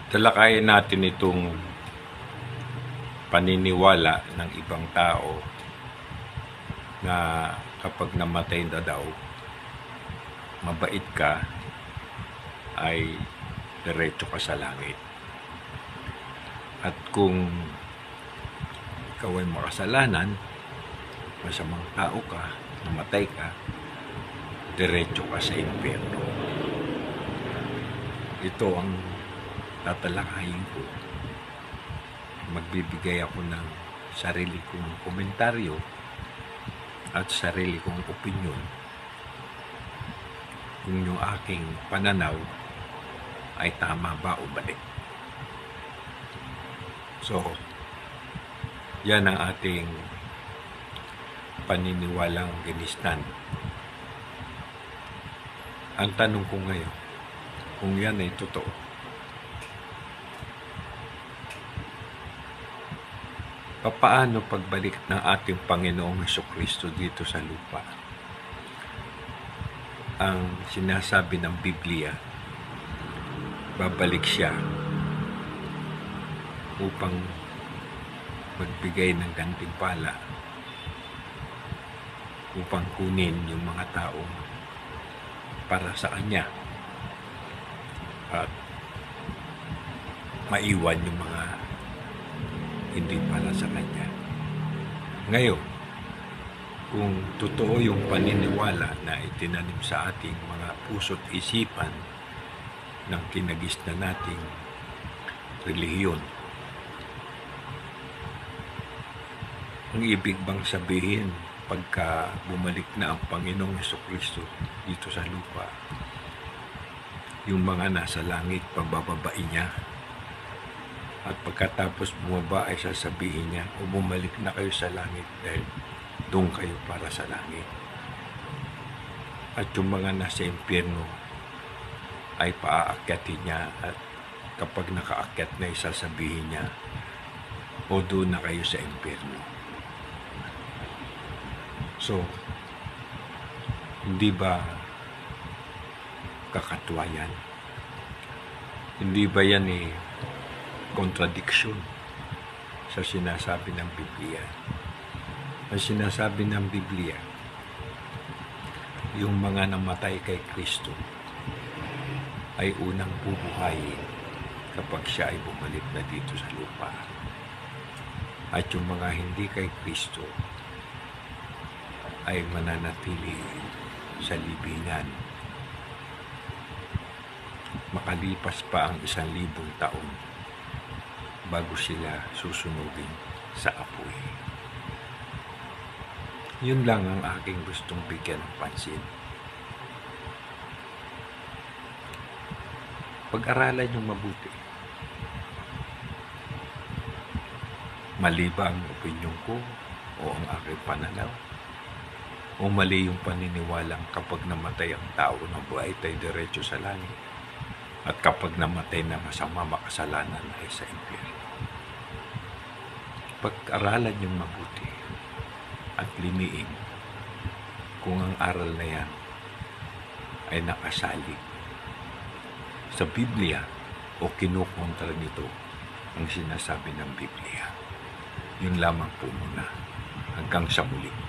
talakayin natin itong paniniwala ng ibang tao na kapag namatay na daw, mabait ka, ay diretso ka sa langit. At kung ikaw ay makasalanan, masamang tao ka, namatay ka, diretso ka sa impyerno. Ito ang tatalakayin ko. Magbibigay ako ng sarili kong komentaryo at sarili kong opinyon kung yung aking pananaw ay tama ba o mali. So, yan ang ating paniniwalang ginistan. Ang tanong ko ngayon, kung yan ay totoo, paano pagbalik ng ating Panginoong Hesukristo dito sa lupa? Ang sinasabi ng Biblia, babalik siya upang magbigay ng gantimpala, upang kunin yung mga tao para sa Kanya at maiwan yung mga hindi para sa Kanya. Ngayon, kung totoo yung paniniwala na itinanim sa ating mga puso't isipan ng kinagisnan nating relihiyon, ang ibig bang sabihin pagka bumalik na ang Panginoong Hesukristo dito sa lupa, yung mga nasa langit pabababain niya, at pagkatapos bumaba ay sasabihin niya, o bumalik na kayo sa langit dahil doon kayo para sa langit. At yung mga nasa impyerno ay paaakyatin niya, at kapag nakaakyat na sasabihin niya, o doon na kayo sa impyerno. So, hindi ba kakatwa yan? Hindi ba yan contradiction sa sinasabi ng Biblia? Ang sinasabi ng Biblia, yung mga namatay kay Kristo ay unang bubuhayin kapag siya ay bumalik na dito sa lupa. At yung mga hindi kay Kristo ay mananatili sa libingan makalipas pa ang 1,000 taon bago sila susunugin sa apoy. Yun lang ang aking gustong bigyan ng pansin. Pag-aralan yung mabuti. Mali ba ang opinyon ko o ang aking pananaw? O mali yung paniniwalang kapag namatay ang tao ng buhay tayo diretso sa langit, at kapag namatay na masama, makasalanan ay sa impyerno? Pag-aralan yung mabuti at liniin kung ang aral na yan ay nakasalig sa Biblia o kinukontra nito ang sinasabi ng Biblia. Yun lamang po muna. Hanggang sa muli.